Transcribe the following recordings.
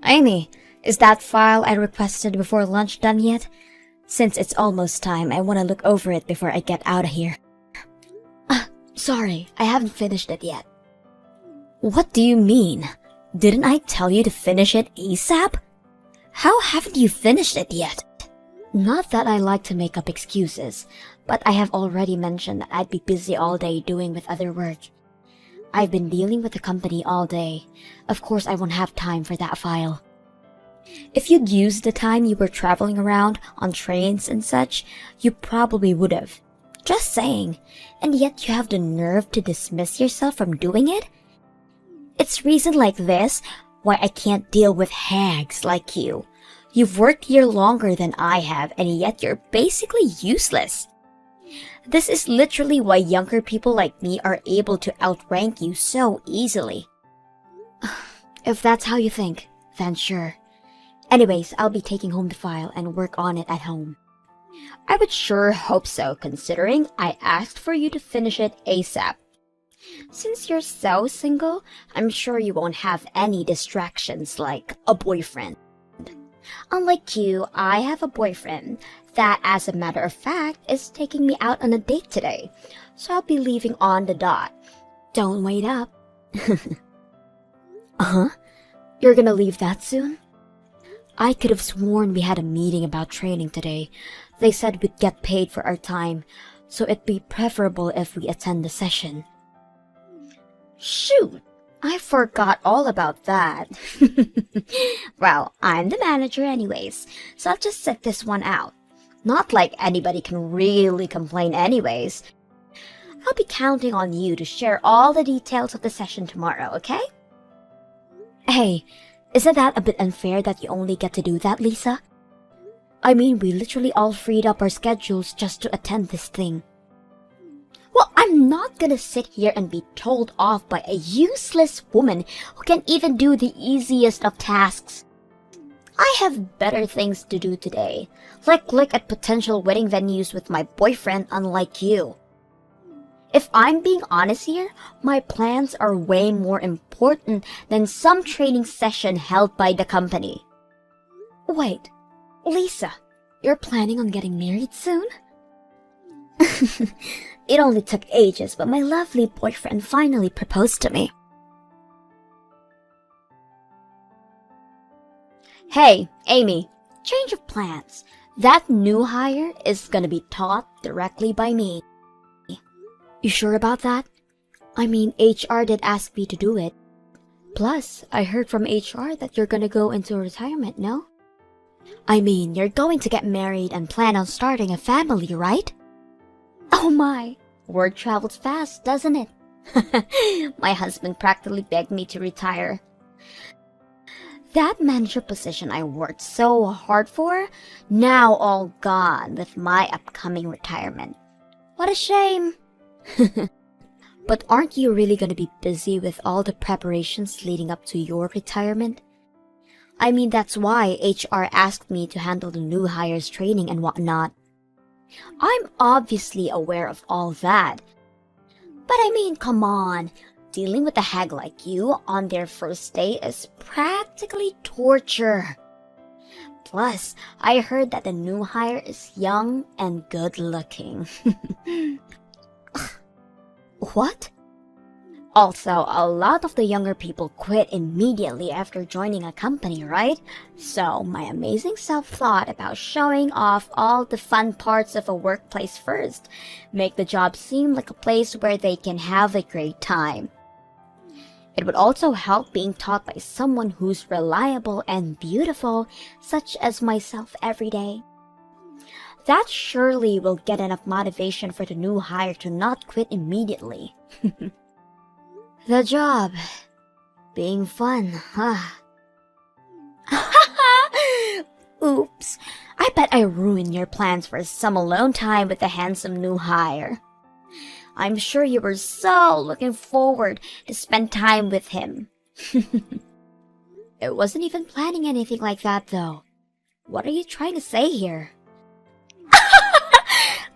Amy, is that file I requested before lunch done yet? Since it's almost time, I want to look over it before I get out of here. Sorry, I haven't finished it yet. What do you mean? Didn't I tell you to finish it ASAP? How haven't you finished it yet? Not that I like to make up excuses, but I have already mentioned that I'd be busy all day doing with other work. I've been dealing with the company all day. Of course I won't have time for that file. If you'd used the time you were traveling around on trains and such, you probably would have. Just saying. And yet you have the nerve to dismiss yourself from doing it? It's reason like this why I can't deal with hags like you. You've worked here longer than I have, and yet you're basically useless. This is literally why younger people like me are able to outrank you so easily. If that's how you think, then sure. Anyways, I'll be taking home the file and work on it at home. I would sure hope so, considering I asked for you to finish it ASAP. Since you're so single, I'm sure you won't have any distractions like a boyfriend. Unlike you, I have a boyfriend that, as a matter of fact, is taking me out on a date today, so I'll be leaving on the dot. Don't wait up. You're gonna leave that soon? I could have sworn we had a meeting about training today. They said we'd get paid for our time, so it'd be preferable if we attend the session. Shoot! I forgot all about that. Well, I'm the manager anyways, so I'll just sit this one out. Not like anybody can really complain anyways. I'll be counting on you to share all the details of the session tomorrow, okay? Hey, isn't that a bit unfair that you only get to do that, Lisa? I mean, we literally all freed up our schedules just to attend this thing. Well, I'm not gonna sit here and be told off by a useless woman who can even do the easiest of tasks. I have better things to do today, like look at potential wedding venues with my boyfriend, unlike you. If I'm being honest here, my plans are way more important than some training session held by the company. Wait, Lisa, you're planning on getting married soon? It only took ages, but my lovely boyfriend finally proposed to me. Hey, Amy, change of plans. That new hire is gonna be taught directly by me. You sure about that? I mean, HR did ask me to do it. Plus, I heard from HR that you're gonna go into retirement, no? I mean, you're going to get married and plan on starting a family, right? Oh my, word travels fast, doesn't it? My husband practically begged me to retire. That manager position I worked so hard for, now all gone with my upcoming retirement. What a shame. But aren't you really going to be busy with all the preparations leading up to your retirement? I mean, that's why HR asked me to handle the new hires training and whatnot. I'm obviously aware of all that. But I mean, come on. Dealing with a hag like you on their first day is practically torture. Plus, I heard that the new hire is young and good looking. What? Also, a lot of the younger people quit immediately after joining a company, right? So, my amazing self thought about showing off all the fun parts of a workplace first, make the job seem like a place where they can have a great time. It would also help being taught by someone who's reliable and beautiful, such as myself every day. That surely will get enough motivation for the new hire to not quit immediately. The job being fun, huh? Oops, I bet I ruined your plans for some alone time with the handsome new hire. I'm sure you were so looking forward to spend time with him. It wasn't even planning anything like that though. What are you trying to say here?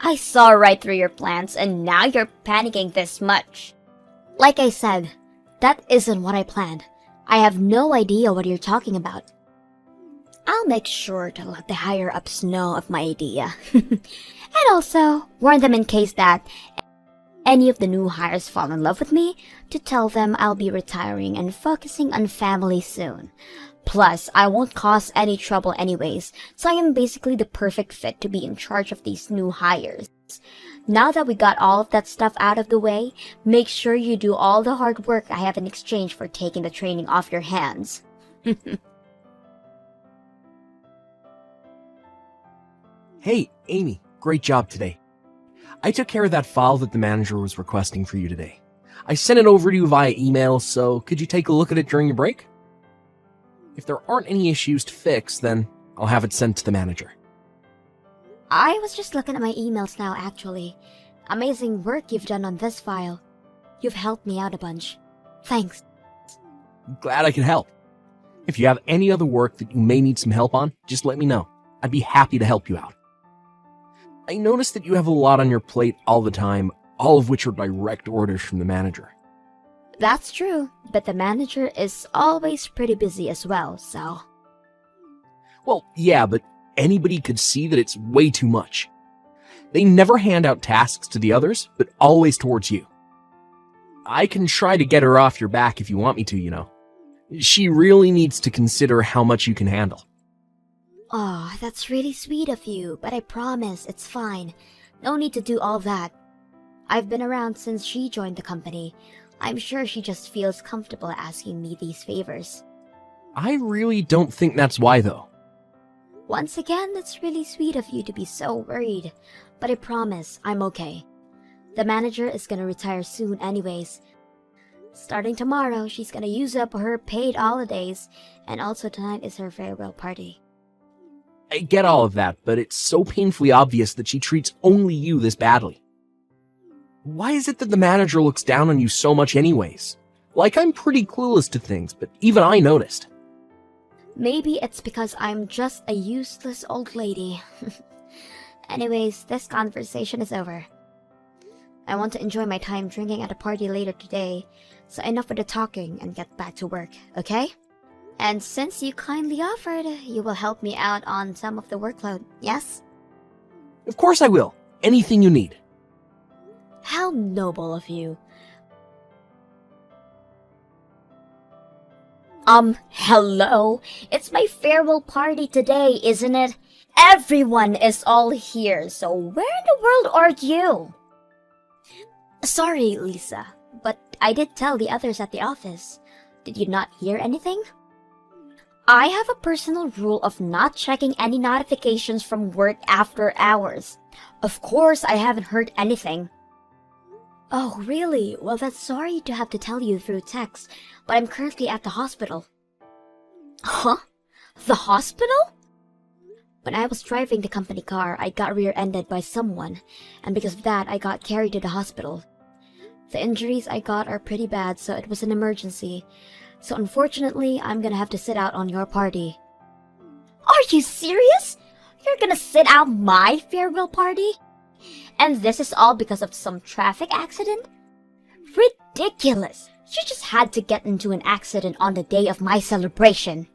I saw right through your plans and now you're panicking this much. Like I said, that isn't what I planned. I have no idea what you're talking about. I'll make sure to let the higher-ups know of my idea. And also, warn them in case that any of the new hires fall in love with me, to tell them I'll be retiring and focusing on family soon. Plus, I won't cause any trouble anyways, so I am basically the perfect fit to be in charge of these new hires. Now that we got all of that stuff out of the way, make sure you do all the hard work I have in exchange for taking the training off your hands. Hey, Amy, great job today. I took care of that file that the manager was requesting for you today. I sent it over to you via email, so could you take a look at it during your break? If there aren't any issues to fix, then I'll have it sent to the manager. I was just looking at my emails now, actually. Amazing work you've done on this file. You've helped me out a bunch. Thanks. Glad I could help. If you have any other work that you may need some help on, just let me know. I'd be happy to help you out. I noticed that you have a lot on your plate all the time, all of which are direct orders from the manager. That's true, but the manager is always pretty busy as well, so... Well, yeah, but anybody could see that it's way too much. They never hand out tasks to the others, but always towards you. I can try to get her off your back if you want me to, you know. She really needs to consider how much you can handle. Oh, that's really sweet of you, but I promise it's fine. No need to do all that. I've been around since she joined the company. I'm sure she just feels comfortable asking me these favors. I really don't think that's why, though. Once again, it's really sweet of you to be so worried, but I promise I'm okay. The manager is gonna retire soon anyways. Starting tomorrow, she's gonna use up her paid holidays, and also tonight is her farewell party. I get all of that, but it's so painfully obvious that she treats only you this badly. Why is it that the manager looks down on you so much anyways? Like, I'm pretty clueless to things, but even I noticed. Maybe it's because I'm just a useless old lady. Anyways, this conversation is over. I want to enjoy my time drinking at a party later today, so enough with the talking and get back to work, okay? And since you kindly offered, you will help me out on some of the workload, yes? Of course I will. Anything you need. How noble of you. Hello? It's my farewell party today, isn't it? Everyone is all here, so where in the world are you? Sorry, Lisa, but I did tell the others at the office. Did you not hear anything? I have a personal rule of not checking any notifications from work after hours. Of course, I haven't heard anything. Oh, really? Well, that's sorry to have to tell you through text, but I'm currently at the hospital. Huh? The hospital? When I was driving the company car, I got rear-ended by someone, and because of that, I got carried to the hospital. The injuries I got are pretty bad, so it was an emergency. So unfortunately, I'm gonna have to sit out on your party. Are you serious? You're gonna sit out my farewell party? And this is all because of some traffic accident? Ridiculous! You just had to get into an accident on the day of my celebration.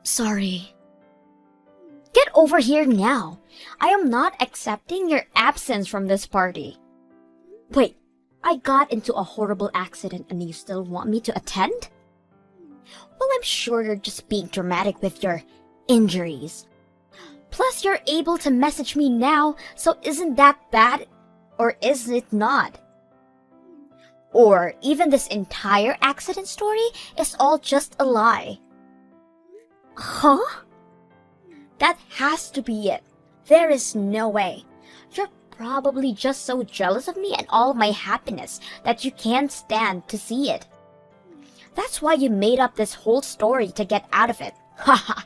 Sorry. Get over here now. I am not accepting your absence from this party. Wait, I got into a horrible accident and you still want me to attend? Well, I'm sure you're just being dramatic with your injuries. Plus, you're able to message me now, so isn't that bad? Or is it not? Or even this entire accident story is all just a lie. Huh? That has to be it. There is no way. You're probably just so jealous of me and all my happiness that you can't stand to see it. That's why you made up this whole story to get out of it. Haha.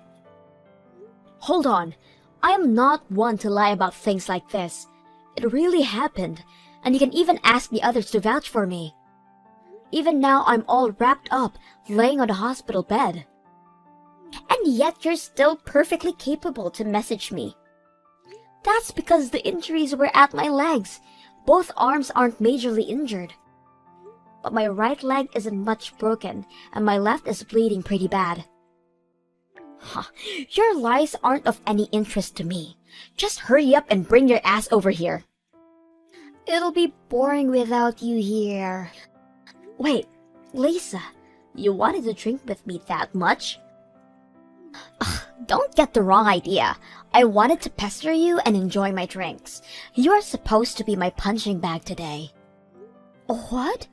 Hold on. I am not one to lie about things like this. It really happened, and you can even ask the others to vouch for me. Even now, I'm all wrapped up, laying on the hospital bed. And yet you're still perfectly capable to message me. That's because the injuries were at my legs. Both arms aren't majorly injured. but my right leg isn't much broken, and my left is bleeding pretty bad. Huh, your lies aren't of any interest to me. Just hurry up and bring your ass over here. It'll be boring without you here. Wait, Lisa, you wanted to drink with me that much? Ugh, don't get the wrong idea. I wanted to pester you and enjoy my drinks. You're supposed to be my punching bag today. What?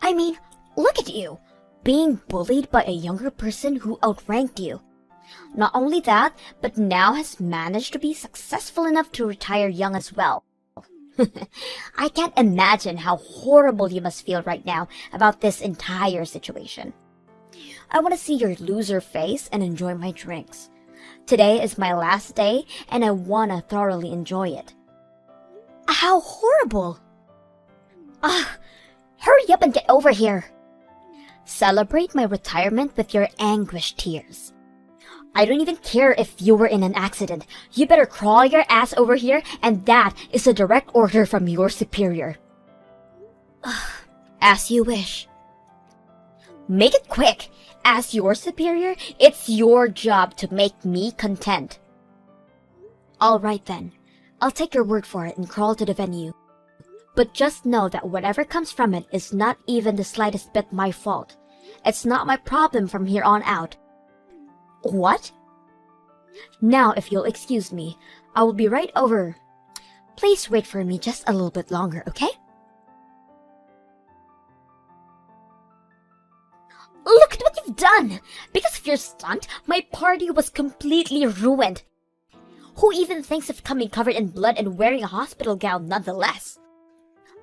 I mean, look at you, being bullied by a younger person who outranked you. Not only that, but now has managed to be successful enough to retire young as well. I can't imagine how horrible you must feel right now about this entire situation. I want to see your loser face and enjoy my drinks. Today is my last day, and I want to thoroughly enjoy it. How horrible! Hurry up and get over here. Celebrate my retirement with your anguished tears. I don't even care if you were in an accident. You better crawl your ass over here, and that is a direct order from your superior. As you wish. Make it quick. As your superior, it's your job to make me content. All right then. I'll take your word for it and crawl to the venue. But just know that whatever comes from it is not even the slightest bit my fault. It's not my problem from here on out. What? Now, if you'll excuse me, I will be right over. Please wait for me just a little bit longer, okay? Look at what you've done! Because of your stunt, my party was completely ruined. Who even thinks of coming covered in blood and wearing a hospital gown nonetheless?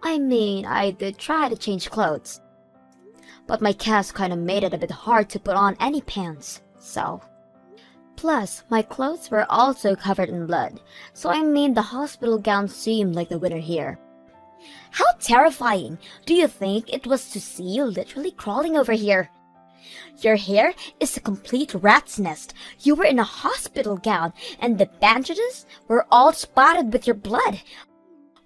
I mean, I did try to change clothes. But my cast kinda made it a bit hard to put on any pants, so... Plus, my clothes were also covered in blood, so I made the hospital gown seem like the winner here. How terrifying! Do you think it was to see you literally crawling over here? Your hair is a complete rat's nest. You were in a hospital gown, and the bandages were all spotted with your blood.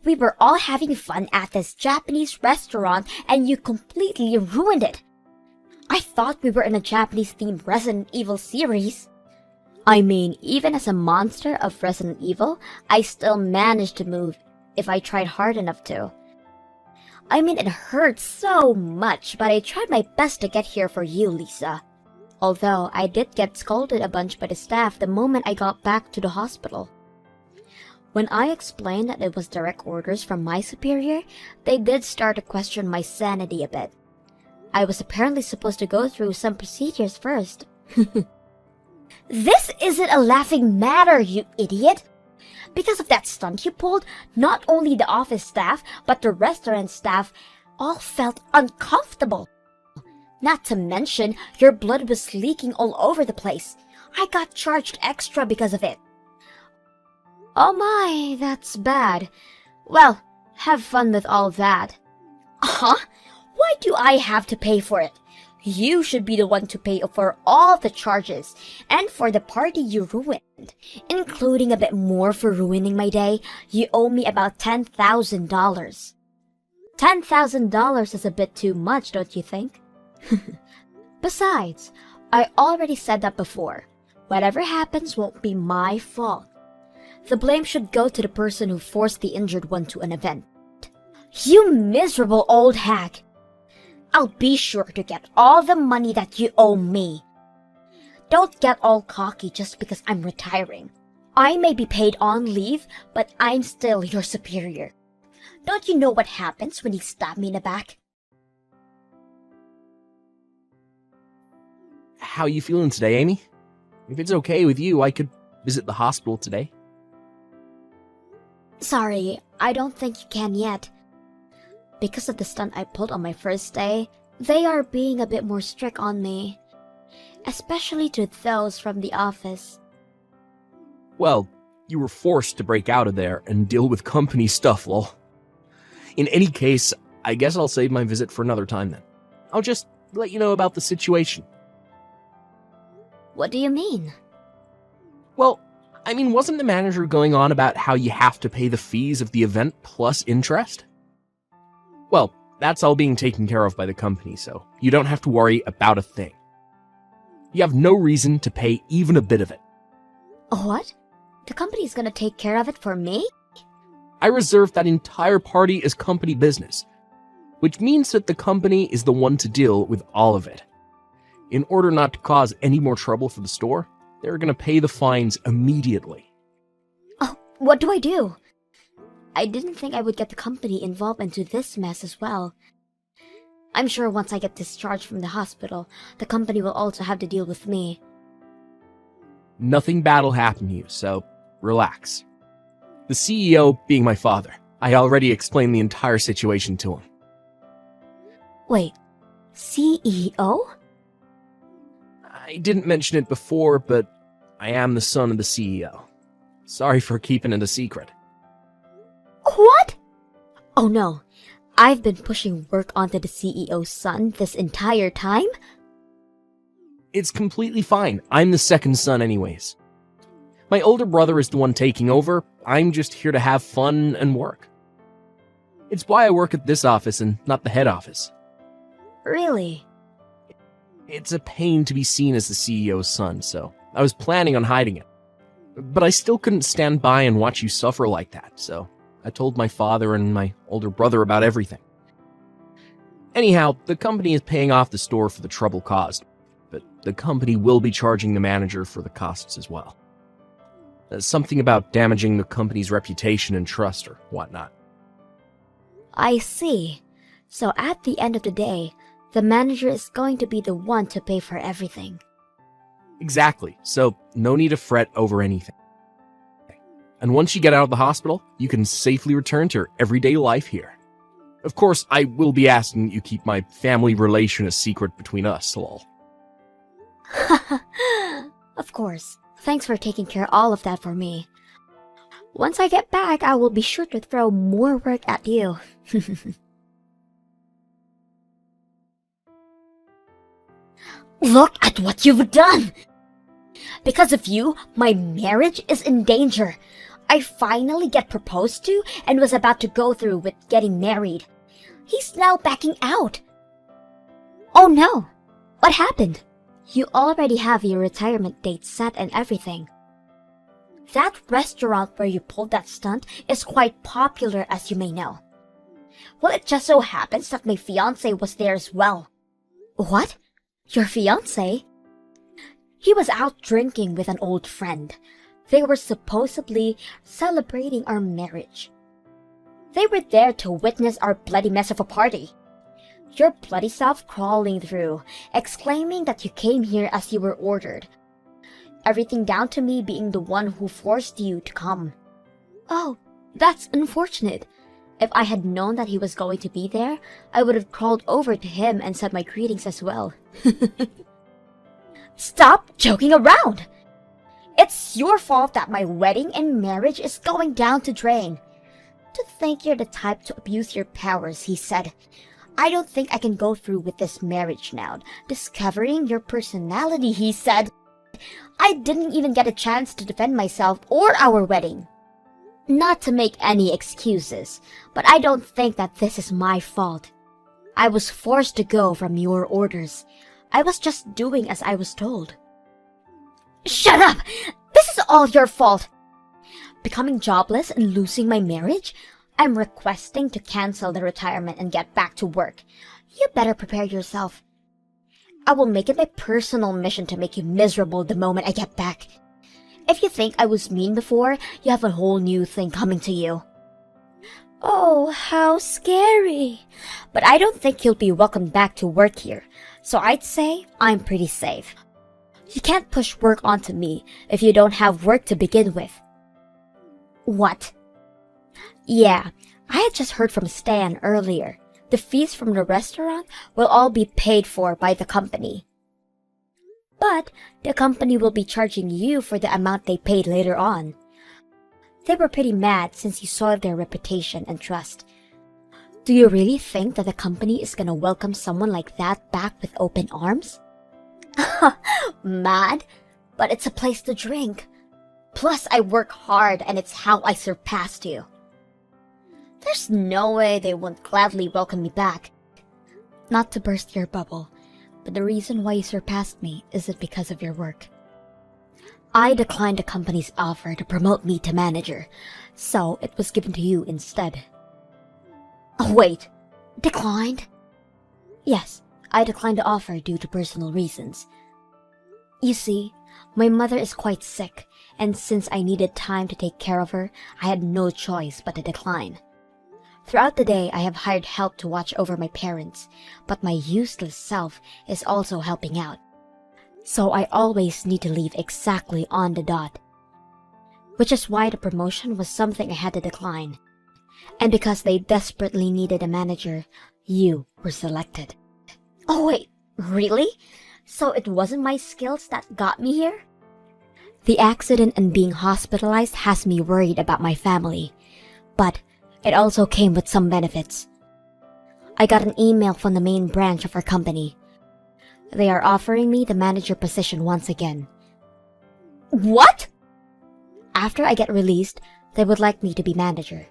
We were all having fun at this Japanese restaurant, and you completely ruined it. I thought we were in a Japanese-themed Resident Evil series. I mean, even as a monster of Resident Evil, I still managed to move if I tried hard enough to. I mean, it hurts so much, but I tried my best to get here for you, Lisa. Although, I did get scolded a bunch by the staff the moment I got back to the hospital. When I explained that it was direct orders from my superior, they did start to question my sanity a bit. I was apparently supposed to go through some procedures first. This isn't a laughing matter, you idiot! Because of that stunt you pulled, not only the office staff, but the restaurant staff all felt uncomfortable. Not to mention, your blood was leaking all over the place. I got charged extra because of it. Oh my, that's bad. Well, have fun with all that. Huh? Why do I have to pay for it? You should be the one to pay for all the charges, and for the party you ruined, including a bit more for ruining my day. You owe me about $10,000. $10,000 is a bit too much, don't you think? Besides, I already said that before. Whatever happens won't be my fault. The blame should go to the person who forced the injured one to an event. You miserable old hag! I'll be sure to get all the money that you owe me. Don't get all cocky just because I'm retiring. I may be paid on leave, but I'm still your superior. Don't you know what happens when you stab me in the back? How you feeling today, Amy? If it's okay with you, I could visit the hospital today. Sorry, I don't think you can yet. Because of the stunt I pulled on my first day, they are being a bit more strict on me. Especially to those from the office. Well, you were forced to break out of there and deal with company stuff, lol. In any case, I guess I'll save my visit for another time then. I'll just let you know about the situation. What do you mean? Well, I mean, wasn't the manager going on about how you have to pay the fees of the event plus interest? Well, That's all being taken care of by the company, so you don't have to worry about a thing. You have no reason to pay even a bit of it. What? The company's gonna take care of it for me? I reserved that entire party as company business, which means that the company is the one to deal with all of it. In order not to cause any more trouble for the store, they're gonna pay the fines immediately. Oh, what do I do? I didn't think I would get the company involved into this mess as well. I'm sure once I get discharged from the hospital, the company will also have to deal with me. Nothing bad will happen to you, so relax. The CEO being my father, I already explained the entire situation to him. Wait, CEO? I didn't mention it before, but I am the son of the CEO. Sorry for keeping it a secret. What? Oh no, I've been pushing work onto the CEO's son this entire time? It's completely fine. I'm the second son anyways. My older brother is the one taking over. I'm just here to have fun and work. It's why I work at this office and not the head office. Really? It's a pain to be seen as the CEO's son, so I was planning on hiding it. But I still couldn't stand by and watch you suffer like that, so I told my father and my older brother about everything. Anyhow, the company is paying off the store for the trouble caused, but the company will be charging the manager for the costs as well. Something about damaging the company's reputation and trust or whatnot. I see. So at the end of the day, the manager is going to be the one to pay for everything. Exactly, so no need to fret over anything. And once you get out of the hospital, you can safely return to your everyday life here. Of course, I will be asking you keep my family relation a secret between us, lol. Of course. Thanks for taking care of all of that for me. Once I get back, I will be sure to throw more work at you. Look at what you've done! Because of you, my marriage is in danger. I finally get proposed to and was about to go through with getting married. He's now backing out. Oh no! What happened? You already have your retirement date set and everything. That restaurant where you pulled that stunt is quite popular, as you may know. Well, it just so happens that my fiancé was there as well. What? Your fiancé? He was out drinking with an old friend. They were supposedly celebrating our marriage. They were there to witness our bloody mess of a party. Your bloody self crawling through, exclaiming that you came here as you were ordered. Everything down to me being the one who forced you to come. Oh, that's unfortunate. If I had known that he was going to be there, I would have crawled over to him and said my greetings as well. Stop joking around! It's your fault that my wedding and marriage is going down the drain. To think you're the type to abuse your powers, he said. I don't think I can go through with this marriage now. Discovering your personality, he said. I didn't even get a chance to defend myself or our wedding. Not to make any excuses, but I don't think that this is my fault. I was forced to go from your orders. I was just doing as I was told. Shut up! This is all your fault! Becoming jobless and losing my marriage? I'm requesting to cancel the retirement and get back to work. You better prepare yourself. I will make it my personal mission to make you miserable the moment I get back. If you think I was mean before, you have a whole new thing coming to you. Oh, how scary. But I don't think you'll be welcomed back to work here, so I'd say I'm pretty safe. You can't push work onto me if you don't have work to begin with. What? Yeah, I had just heard from Stan earlier. The fees from the restaurant will all be paid for by the company. But the company will be charging you for the amount they paid later on. They were pretty mad since you soiled their reputation and trust. Do you really think that the company is gonna welcome someone like that back with open arms? Mad? But it's a place to drink. Plus, I work hard and it's how I surpassed you. There's no way they won't gladly welcome me back. Not to burst your bubble, but the reason why you surpassed me isn't because of your work. I declined the company's offer to promote me to manager, so it was given to you instead. Oh wait, declined? Yes, I declined the offer due to personal reasons. You see, my mother is quite sick, and since I needed time to take care of her, I had no choice but to decline. Throughout the day, I have hired help to watch over my parents, but my useless self is also helping out. So I always need to leave exactly on the dot. Which is why the promotion was something I had to decline. And because they desperately needed a manager, you were selected. Oh wait, really? So it wasn't my skills that got me here? The accident and being hospitalized has me worried about my family, but it also came with some benefits. I got an email from the main branch of our company. They are offering me the manager position once again. What? After I get released, they would like me to be manager.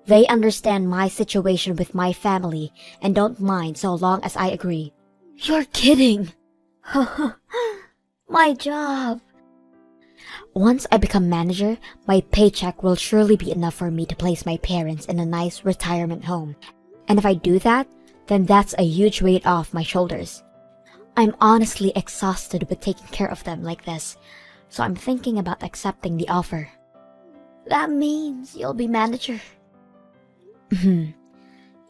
They understand my situation with my family and don't mind so long as I agree. You're kidding! My job! Once I become manager, my paycheck will surely be enough for me to place my parents in a nice retirement home. And if I do that, then that's a huge weight off my shoulders. I'm honestly exhausted with taking care of them like this, so I'm thinking about accepting the offer. That means you'll be manager.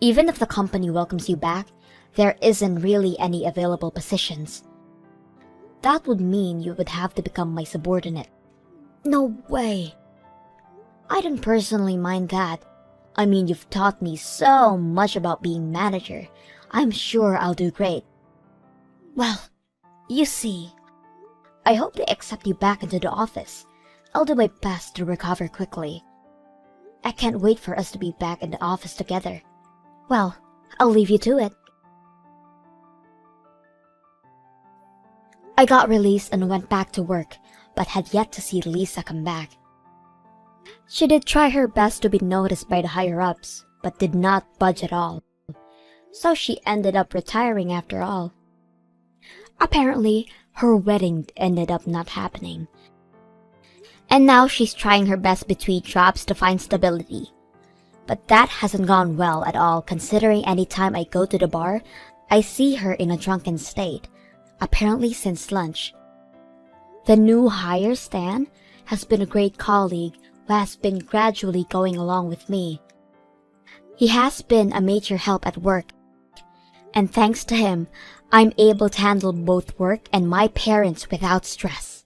Even if the company welcomes you back, there isn't really any available positions. That would mean you would have to become my subordinate. No way. I don't personally mind that. I mean, you've taught me so much about being manager. I'm sure I'll do great. Well, you see, I hope they accept you back into the office. I'll do my best to recover quickly. I can't wait for us to be back in the office together. Well, I'll leave you to it. I got released and went back to work, but had yet to see Lisa come back. She did try her best to be noticed by the higher-ups, but did not budge at all. So she ended up retiring after all. Apparently, her wedding ended up not happening. And now she's trying her best between jobs to find stability. But that hasn't gone well at all, considering any time I go to the bar, I see her in a drunken state, apparently since lunch. The new hire, Stan, has been a great colleague who has been gradually going along with me. He has been a major help at work, and thanks to him, I'm able to handle both work and my parents without stress.